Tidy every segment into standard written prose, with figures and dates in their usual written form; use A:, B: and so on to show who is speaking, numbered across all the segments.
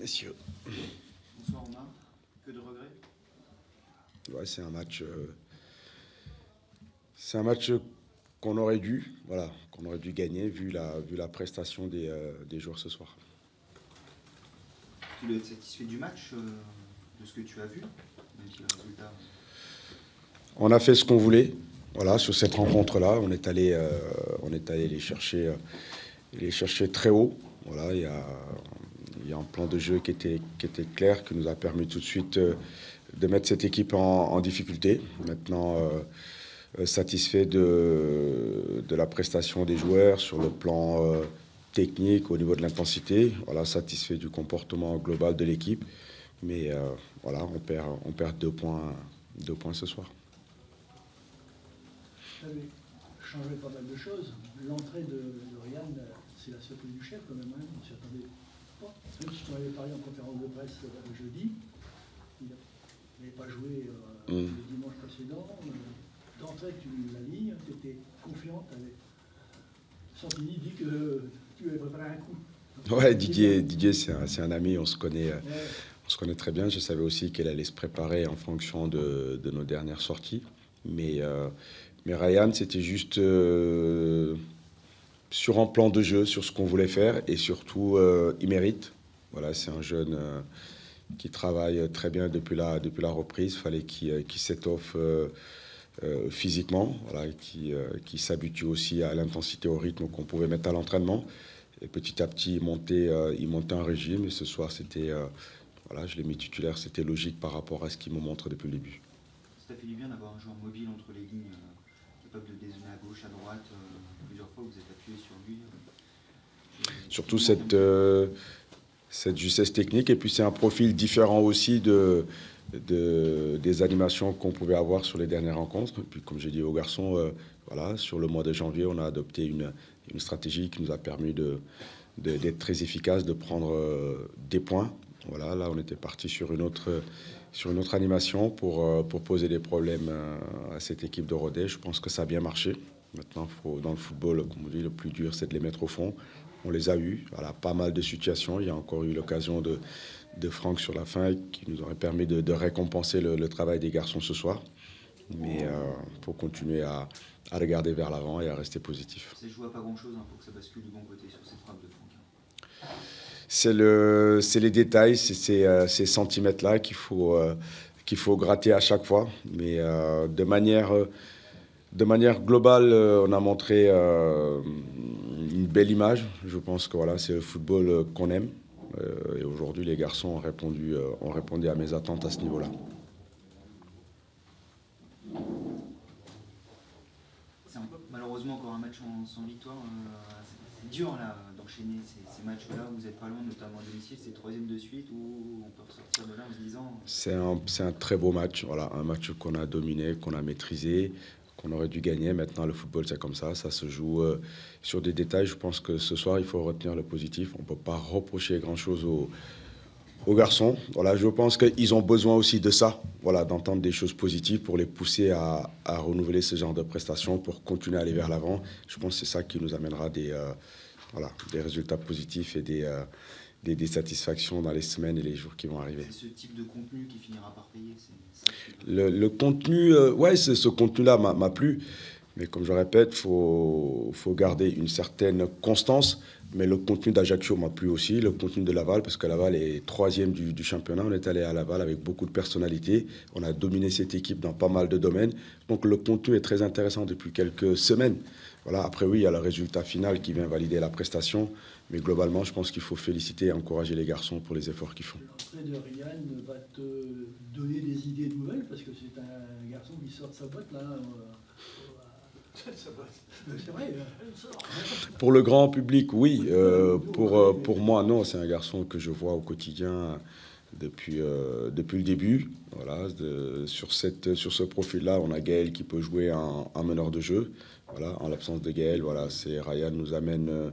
A: messieurs.
B: Bonsoir Omar. Que de regrets?
A: Ouais, c'est un match qu'on aurait dû, qu'on aurait dû gagner vu la prestation des joueurs ce soir.
B: Tu dois être satisfait du match, de ce que tu as vu, même si le résultat...
A: On a fait ce qu'on voulait. Voilà, sur cette rencontre-là, on est allé les chercher très haut. Voilà, il y a un plan de jeu qui était clair, qui nous a permis tout de suite de mettre cette équipe en difficulté. Maintenant, satisfait de la prestation des joueurs sur le plan technique, au niveau de l'intensité. Voilà, satisfait du comportement global de l'équipe. Mais voilà, on perd 2 points ce soir.
C: Vous avez changé pas mal de choses. L'entrée de Ryan, c'est la surprise du chef quand même. Hein. On s'y attendait pas. Même si on avait parlé en conférence de presse jeudi, il n'avait pas joué le dimanche précédent. D'entrée, tu l'alignes, tu étais confiante. Santini dit que tu avais préparé un coup.
A: Ouais, Didier c'est un ami, on se connaît. On se connaît très bien. Je savais aussi qu'elle allait se préparer en fonction de nos dernières sorties. Mais Ryan, c'était juste sur un plan de jeu, sur ce qu'on voulait faire. Et surtout, il mérite. Voilà, c'est un jeune qui travaille très bien depuis la reprise. Il fallait qu'il s'étoffe physiquement, voilà, qui s'habitue aussi à l'intensité, au rythme qu'on pouvait mettre à l'entraînement. Et petit à petit, il montait un régime. Et ce soir, c'était... voilà, je l'ai mis titulaire, c'était logique par rapport à ce qu'il me montre depuis le début.
B: Ça fait du bien d'avoir un joueur mobile entre les lignes, capable de dézonner à gauche, à droite. Plusieurs fois, vous êtes appuyé sur lui.
A: Surtout cette justesse technique. Et puis, c'est un profil différent aussi des animations qu'on pouvait avoir sur les dernières rencontres. Et puis, comme j'ai dit aux garçons, voilà, sur le mois de janvier, on a adopté une stratégie qui nous a permis d'être très efficace, de prendre des points. Voilà, là, on était parti sur une autre animation pour poser des problèmes à cette équipe de Rodez. Je pense que ça a bien marché. Maintenant, dans le football, comme on dit, le plus dur, c'est de les mettre au fond. On les a eus. Voilà, pas mal de situations. Il y a encore eu l'occasion de Franck sur la fin qui nous aurait permis de récompenser le travail des garçons ce soir. Mais il faut continuer à regarder vers l'avant et à rester positif.
B: Ça joue à pas grand-chose pour que ça bascule du bon côté sur cette frappe de Franck.
A: C'est les détails, c'est ces centimètres-là qu'il faut gratter à chaque fois. Mais de manière globale, on a montré une belle image. Je pense que voilà, c'est le football qu'on aime. Et aujourd'hui, les garçons ont répondu à mes attentes à ce niveau-là.
B: C'est malheureusement encore un match sans victoire. C'est dur là d'enchaîner ces matchs-là. Vous n'êtes pas loin, notamment à domicile. C'est le 3e de suite où on peut ressortir de là en se disant...
A: C'est un très beau match. Voilà, un match qu'on a dominé, qu'on a maîtrisé, qu'on aurait dû gagner. Maintenant, le football, c'est comme ça se joue sur des détails. Je pense que ce soir, il faut retenir le positif. On ne peut pas reprocher grand-chose aux garçons. Voilà, je pense qu'ils ont besoin aussi de ça, voilà, d'entendre des choses positives pour les pousser à renouveler ce genre de prestations, pour continuer à aller vers l'avant. Je pense que c'est ça qui nous amènera des résultats positifs et des satisfactions dans les semaines et les jours qui vont arriver.
B: C'est ce type de contenu qui finira par payer.
A: Le contenu, ouais, ce contenu-là m'a plu. Mais comme je répète, il faut garder une certaine constance. Mais le contenu d'Ajaccio m'a plu aussi, le contenu de Laval, parce que Laval est 3e du championnat. On est allé à Laval avec beaucoup de personnalité. On a dominé cette équipe dans pas mal de domaines. Donc le contenu est très intéressant depuis quelques semaines. Voilà. Après, oui, il y a le résultat final qui vient valider la prestation. Mais globalement, je pense qu'il faut féliciter et encourager les garçons pour les efforts qu'ils font.
C: L'entrée de Ryan va te donner des idées nouvelles, parce que c'est un garçon qui sort de sa boîte, là. C'est vrai.
A: Pour le grand public, oui. Pour moi, non. C'est un garçon que je vois au quotidien depuis le début. Voilà, sur ce profil-là, on a Gaël qui peut jouer un meneur de jeu. Voilà, en l'absence de Gaël, voilà, Ryan nous amène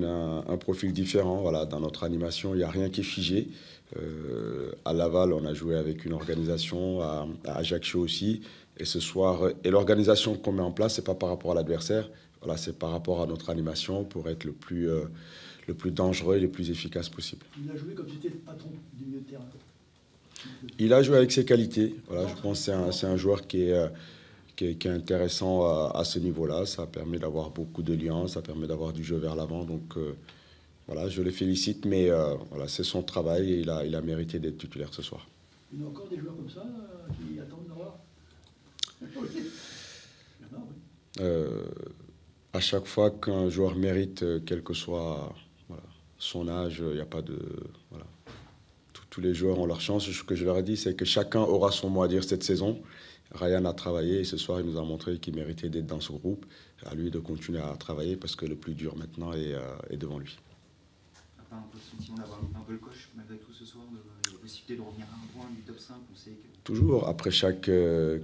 A: un profil différent. Voilà, dans notre animation, il n'y a rien qui est figé. À Laval, on a joué avec une organisation, à Ajaccio aussi. Et ce soir, et l'organisation qu'on met en place, c'est pas par rapport à l'adversaire. Voilà, c'est par rapport à notre animation pour être le le plus dangereux et le plus efficace possible.
C: Il a joué comme si c'était le patron du milieu de terrain.
A: Il a joué avec ses qualités. Voilà, je pense que c'est un joueur qui est intéressant à ce niveau-là. Ça permet d'avoir beaucoup de liens, ça permet d'avoir du jeu vers l'avant. Donc voilà, je le félicite, mais voilà, c'est son travail et il a mérité d'être titulaire ce soir.
C: Il y a encore des joueurs comme ça qui attendent d'avoir.
A: À chaque fois qu'un joueur mérite, quel que soit son âge, il n'y a pas de... Voilà. Tous les joueurs ont leur chance. Ce que je leur ai dit, c'est que chacun aura son mot à dire cette saison. Ryan a travaillé et ce soir, il nous a montré qu'il méritait d'être dans ce groupe. À lui de continuer à travailler parce que le plus dur maintenant est devant lui.
B: Pas un peu le sentiment d'avoir un peu le coche malgré tout ce soir, la possibilité de revenir à un point du top 5, on sait que...
A: Toujours, après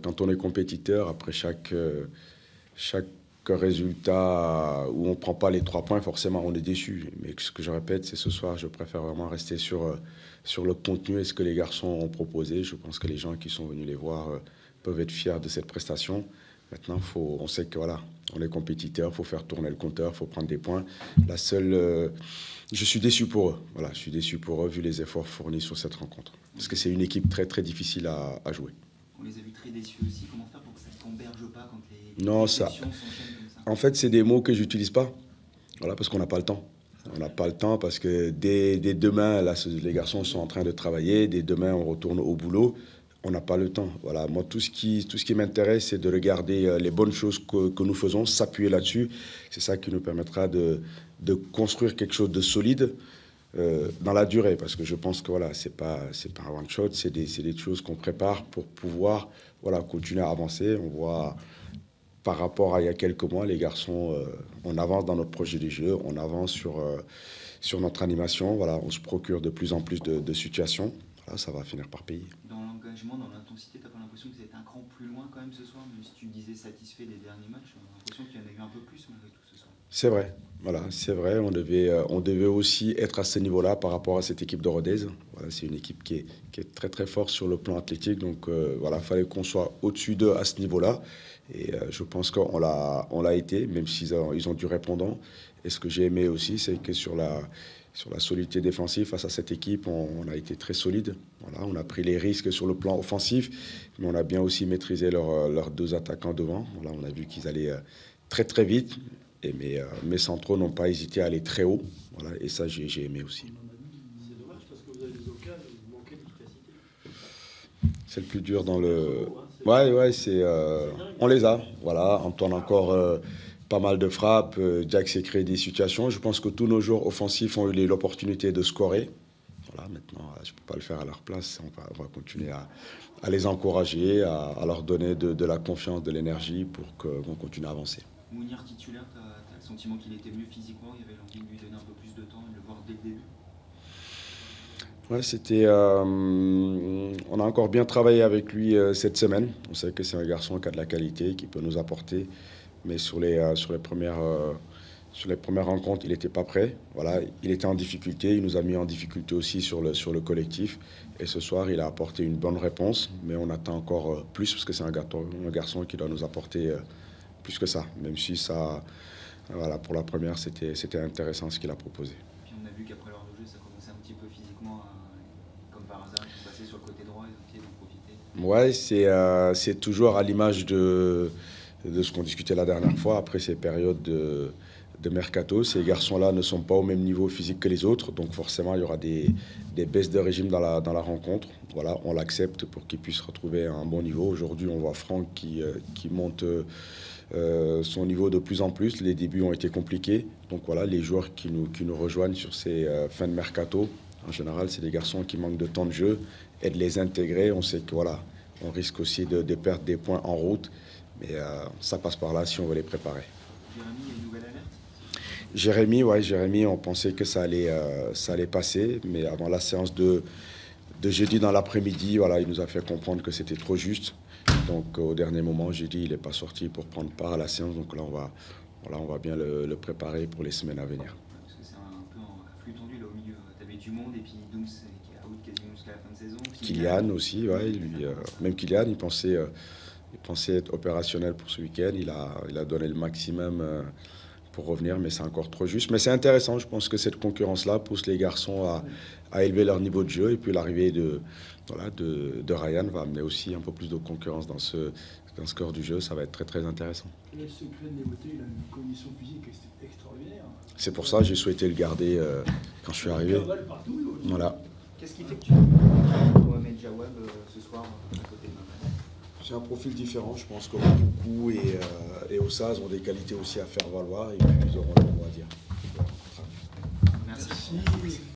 A: quand on est compétiteur, après chaque résultat où on ne prend pas les 3 points, forcément on est déçu. Mais ce que je répète, c'est ce soir, je préfère vraiment rester sur le contenu et ce que les garçons ont proposé. Je pense que les gens qui sont venus les voir peuvent être fiers de cette prestation. Maintenant, on sait que voilà, on est compétiteur, il faut faire tourner le compteur, il faut prendre des points. Je suis déçu pour eux. Voilà, je suis déçu pour eux vu les efforts fournis sur cette rencontre. Parce que c'est une équipe très très difficile à jouer.
B: On les a vus très déçus aussi. Comment faire pour que ça ne converge pas quand les
A: non,
B: déceptions s'enchaînent comme ça?
A: En fait, c'est des mots que j'utilise pas. Voilà, parce qu'on n'a pas le temps. On n'a pas le temps parce que dès demain, là, les garçons sont en train de travailler. Dès demain, on retourne au boulot. On n'a pas le temps. Voilà, moi, tout ce qui m'intéresse, c'est de regarder les bonnes choses que nous faisons, s'appuyer là-dessus. C'est ça qui nous permettra de construire quelque chose de solide dans la durée. Parce que je pense que voilà, c'est pas un one shot, c'est des choses qu'on prépare pour pouvoir continuer à avancer. On voit par rapport à il y a quelques mois, les garçons, on avance dans notre projet de jeu, on avance sur notre animation. Voilà, on se procure de plus en plus de situations. Voilà, ça va finir par payer.
B: Dans l'engagement, dans l'intensité, tu n'as pas l'impression que vous êtes un cran plus loin quand même ce soir? Même si tu me disais satisfait des derniers matchs, on a l'impression qu'il y en a eu un peu plus malgré tout ce soir.
A: C'est vrai, voilà, c'est vrai. On devait aussi être à ce niveau-là par rapport à cette équipe de Rodez. Voilà, c'est une équipe qui est très très forte sur le plan athlétique. Donc voilà, il fallait qu'on soit au-dessus d'eux à ce niveau-là. Et je pense qu'on l'a été, même s'ils ont dû répondre. Et ce que j'ai aimé aussi, c'est que sur la solidité défensive face à cette équipe, on a été très solide. Voilà, on a pris les risques sur le plan offensif, mais on a bien aussi maîtrisé leurs 2 attaquants devant. Voilà, on a vu qu'ils allaient très très vite, et mes centraux n'ont pas hésité à aller très haut. Voilà, et ça, j'ai aimé aussi.
D: C'est dommage parce que vous avez des occasions, vous manquez d'efficacité.
A: C'est le plus dur dans le... Ouais, on les a. Voilà, Antoine encore... pas mal de frappes, Jack s'est créé des situations. Je pense que tous nos joueurs offensifs ont eu l'opportunité de scorer. Voilà, maintenant, je ne peux pas le faire à leur place. On va continuer à les encourager, à leur donner de la confiance, de l'énergie pour qu'on continue à avancer.
B: Mounir titulaire, tu as le sentiment qu'il était mieux physiquement, il y avait l'envie de lui donner un peu plus de temps et de le voir dès le début?
A: Ouais, on a encore bien travaillé avec lui cette semaine. On sait que c'est un garçon qui a de la qualité, qui peut nous apporter. Mais sur les premières rencontres, il n'était pas prêt. Voilà, il était en difficulté. Il nous a mis en difficulté aussi sur le collectif. Et ce soir, il a apporté une bonne réponse. Mais on attend encore plus parce que c'est un garçon qui doit nous apporter plus que ça. Même si ça, voilà, pour la première, c'était intéressant ce qu'il a proposé.
B: Puis on a vu qu'après l'heure de jeu, ça commençait un petit peu physiquement, comme par hasard, ils sont passés sur le côté droit, ils ont essayé d'en profiter.
A: Ouais, c'est toujours à l'image de ce qu'on discutait la dernière fois, après ces périodes de mercato. Ces garçons-là ne sont pas au même niveau physique que les autres, donc forcément il y aura des baisses de régime dans la rencontre. Voilà, on l'accepte pour qu'ils puissent retrouver un bon niveau. Aujourd'hui, on voit Franck qui monte son niveau de plus en plus. Les débuts ont été compliqués, donc voilà, les joueurs qui nous rejoignent sur ces fins de mercato, en général, c'est des garçons qui manquent de temps de jeu, et de les intégrer. On sait que voilà, on risque aussi de perdre des points en route. Mais ça passe par là si on veut les préparer.
B: Jérémy, il y a une nouvelle alerte?
A: Jérémy, on pensait que ça allait passer. Mais avant la séance de jeudi dans l'après-midi, voilà, il nous a fait comprendre que c'était trop juste. Donc au dernier moment, jeudi, il n'est pas sorti pour prendre part à la séance. Donc là, on va bien le préparer pour les semaines à venir.
B: Parce que c'est un peu un flux tendu là au milieu. Tu avais du monde et puis Dooms qui est out quasiment jusqu'à la fin de saison.
A: Kylian aussi, ouais, même Kylian, il pensait être opérationnel pour ce week-end. Il a donné le maximum pour revenir, mais c'est encore trop juste. Mais c'est intéressant, je pense que cette concurrence-là pousse les garçons à élever leur niveau de jeu. Et puis l'arrivée de Ryan va amener aussi un peu plus de concurrence dans ce corps du jeu. Ça va être très très intéressant.
C: Le secret de Léoté, il a une condition physique extraordinaire.
A: C'est pour ça que j'ai souhaité le garder quand je suis arrivé. Voilà.
B: Qu'est-ce qui fait que tu as Mohamed Jawad ce soir à côté de Mohamed?
A: C'est un profil différent, je pense qu'Oku et Ossaz ont des qualités aussi à faire valoir et puis ils auront le mot à dire.
B: Merci.